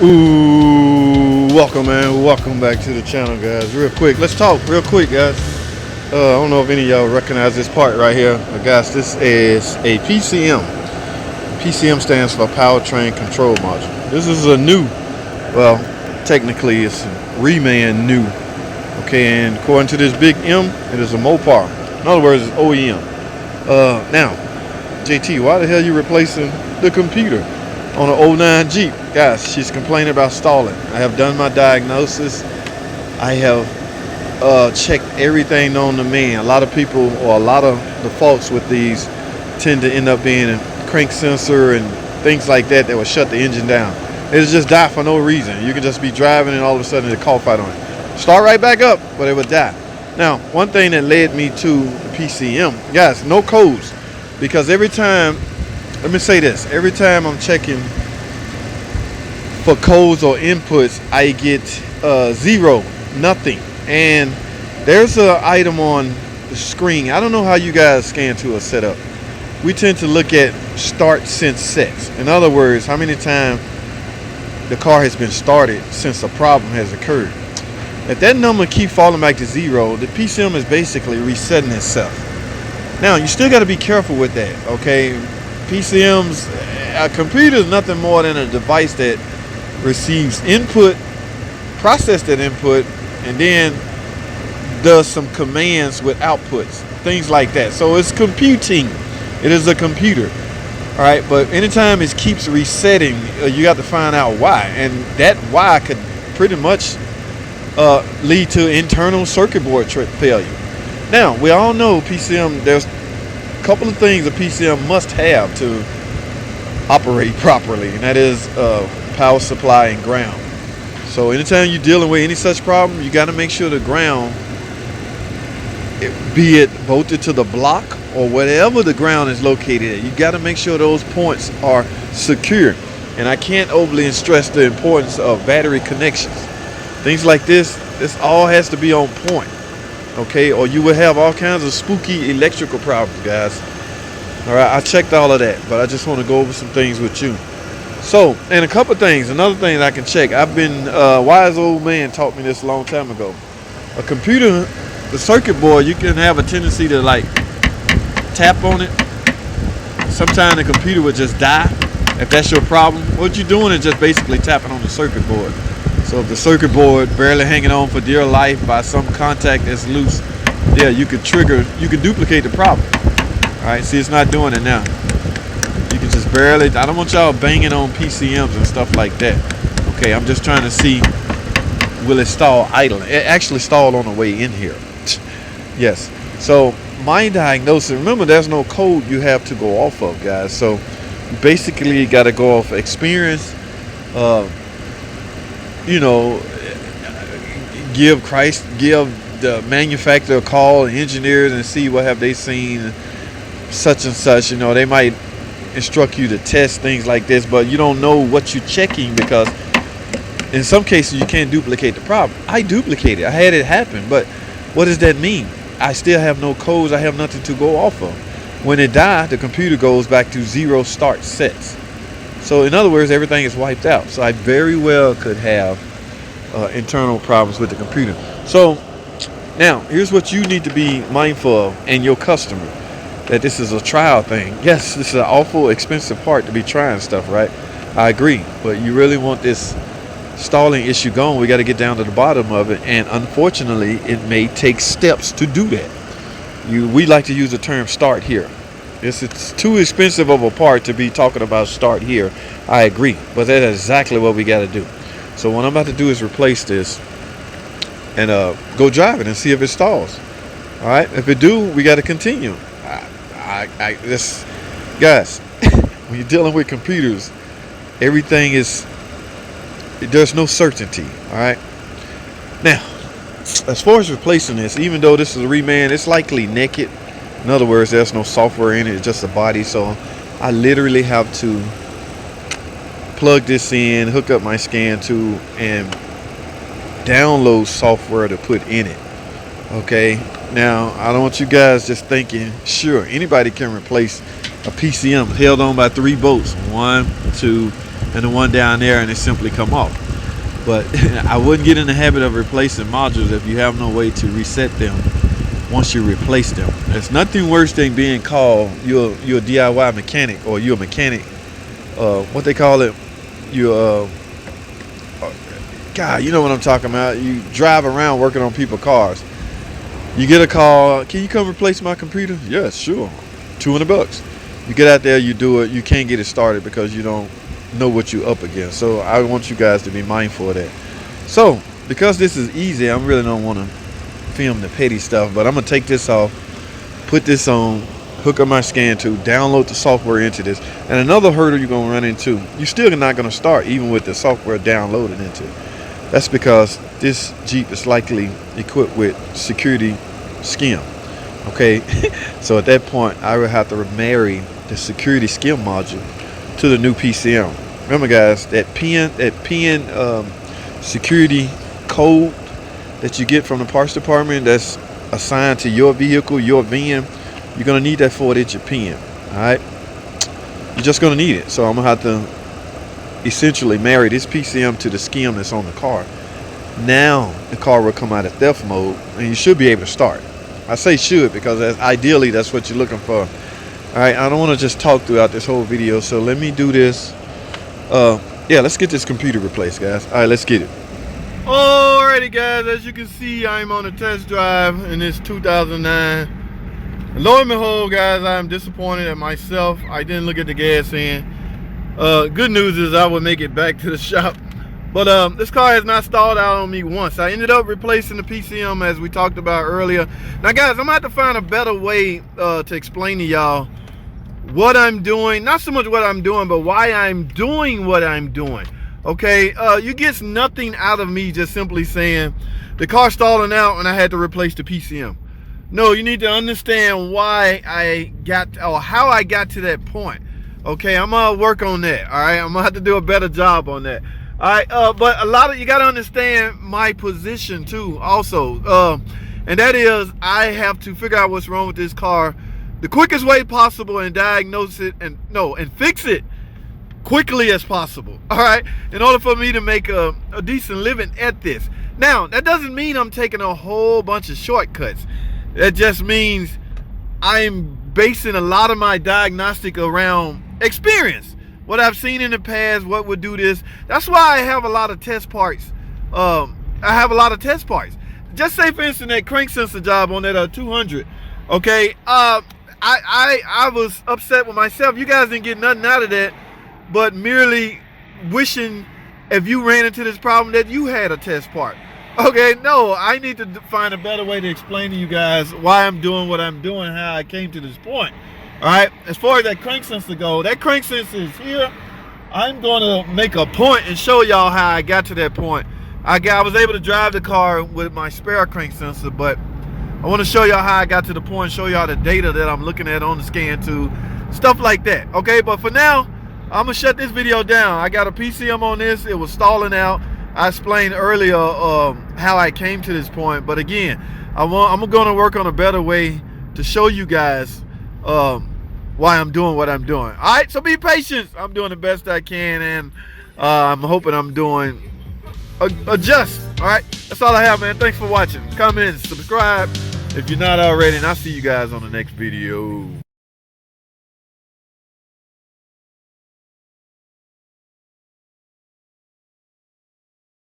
Ooh, welcome, man. Welcome back to the channel, guys. Real quick, let's talk real quick, guys. I don't know if any of y'all recognize this part right here, but guys, this is a PCM. PCM stands for Powertrain Control Module. This is a new, well, technically it's reman new. Okay, and according to this big M, it is a Mopar. In other words, it's OEM. Now, JT, why the hell you replacing the computer on an 09 Jeep? Guys, she's complaining about stalling. I have done my diagnosis. I have checked everything known to man. A lot of people, or a lot of the faults with these tend to end up being a crank sensor and things like that will shut the engine down. It'll just die for no reason. You can just be driving and all of a sudden it'll cough out on it. Start right back up, but it would die. Now, one thing that led me to the PCM, guys, no codes. Because every time, let me say this, every time I'm checking for codes or inputs, I get zero, nothing. And there's an item on the screen. I don't know how you guys scan to a setup. We tend to look at start since sets. In other words, how many times the car has been started since a problem has occurred. If that number keeps falling back to zero, the PCM is basically resetting itself. Now, you still got to be careful with that, okay? PCMs, a computer is nothing more than a device that receives input, processes that input, and then does some commands with outputs, things like that. So it's computing. It is a computer, all right? But anytime it keeps resetting, you got to find out why. And that why could pretty much lead to internal circuit board failure. Now, we all know PCM, there's a couple of things a PCM must have to operate properly, and that is power supply and ground. So anytime you're dealing with any such problem, you got to make sure the ground, be it bolted to the block or whatever the ground is located at, you got to make sure those points are secure. And I can't overly stress the importance of battery connections. Things like this all has to be on point. Okay, or you will have all kinds of spooky electrical problems, guys. All right, I checked all of that, but I just want to go over some things with you. So, and a couple things. Another thing that I can check. I've been, wise old man taught me this a long time ago. A computer, the circuit board, you can have a tendency to like tap on it. Sometimes the computer would just die. If that's your problem, what you're doing is just basically tapping on the circuit board. So if the circuit board barely hanging on for dear life by some contact that's loose, yeah, you could duplicate the problem. All right, see, it's not doing it now. You can just barely, I don't want y'all banging on PCMs and stuff like that. Okay, I'm just trying to see, will it stall idling? It actually stalled on the way in here. Yes, so my diagnosis, remember there's no code you have to go off of, guys. So you basically got to go off experience, you know, give the manufacturer a call, and engineers, and see what have they seen, such and such. You know, they might instruct you to test things like this, but you don't know what you're checking, because in some cases you can't duplicate the problem. I duplicated, I had it happen, but what does that mean? I still have no codes, I have nothing to go off of. When it dies, the computer goes back to zero start sets. So in other words, everything is wiped out. So I very well could have internal problems with the computer. So now here's what you need to be mindful of, and your customer, that this is a trial thing. Yes, this is an awful expensive part to be trying stuff, right? I agree, but you really want this stalling issue going, we got to get down to the bottom of it. And unfortunately, it may take steps to do that. We like to use the term start here. It's too expensive of a part to be talking about start here. I agree, but that's exactly what we got to do. So what I'm about to do is replace this and go drive it and see if it stalls. All right, if it do, we got to continue. This, guys, when you're dealing with computers, everything is, there's no certainty. All right. Now, as far as replacing this, even though this is a reman, it's likely naked. In other words, there's no software in it, it's just a body. So I literally have to plug this in, hook up my scan tool, and download software to put in it. Okay, now I don't want you guys just thinking, sure, anybody can replace a PCM held on by 3 bolts. 1, 2, and the one down there, and it simply come off. But I wouldn't get in the habit of replacing modules if you have no way to reset them once you replace them. There's nothing worse than being called you're a DIY mechanic, or you're a mechanic, what they call it, you're God, you know what I'm talking about. You drive around working on people's cars. You get a call, can you come replace my computer? Yes, sure. $200. You get out there, you do it, you can't get it started because you don't know what you're up against. So I want you guys to be mindful of that. So because this is easy, I really don't want to film the petty stuff, but I'm gonna take this off, put this on, hook up my scan tool, download the software into this. And another hurdle you're gonna run into, you're still not gonna start even with the software downloaded into it. That's because this Jeep is likely equipped with security skim. Okay, so at that point I would have to remarry the security skim module to the new PCM. Remember guys, that PN security code that you get from the parts department that's assigned to your vehicle, your VIN, you're gonna need that 4-digit PIN. All right, you're just gonna need it. So I'm gonna have to essentially marry this PCM to the skim that's on the car. Now the car will come out of theft mode and you should be able to start. I say should because ideally that's what you're looking for. All right, I don't want to just talk throughout this whole video, so let me do this. Yeah, let's get this computer replaced, guys. All right, let's get it. Alrighty guys, as you can see, I'm on a test drive in this 2009. Lo and behold guys, I'm disappointed at myself. I didn't look at the gas in. Good news is I would make it back to the shop, but this car has not stalled out on me once. I ended up replacing the PCM as we talked about earlier. Now guys, I'm gonna have to find a better way to explain to y'all what I'm doing. Not so much what I'm doing, but why I'm doing what I'm doing. Okay, you get nothing out of me just simply saying the car's stalling out and I had to replace the PCM. No, you need to understand why I got, or how I got to that point. Okay, I'm gonna work on that. All right, I'm gonna have to do a better job on that. All right, but a lot of you gotta understand my position too, also, and that is I have to figure out what's wrong with this car the quickest way possible and diagnose it and fix it quickly as possible. All right, in order for me to make a decent living at this. Now, that doesn't mean I'm taking a whole bunch of shortcuts. That just means I'm basing a lot of my diagnostic around experience, what I've seen in the past, what would do this. That's why I have a lot of test parts. Just say for instance that crank sensor job on that 200. Okay, I was upset with myself. You guys didn't get nothing out of that, but merely wishing if you ran into this problem that you had a test part. Okay, no, I need to find a better way to explain to you guys why I'm doing what I'm doing, how I came to this point. All right, as far as that crank sensor goes, that crank sensor is here. I'm going to make a point and show y'all how I got to that point. I was able to drive the car with my spare crank sensor, but I want to show y'all how I got to the point, show y'all the data that I'm looking at on the scan tool, stuff like that. Okay, but for now, I'm gonna shut this video down. I got a PCM on this. It was stalling out. I explained earlier how I came to this point, but again, I'm going to work on a better way to show you guys why I'm doing what I'm doing. All right, so be patient. I'm doing the best I can, and I'm hoping I'm doing a just. All right, that's all I have, man. Thanks for watching. Comment, subscribe if you're not already, and I'll see you guys on the next video.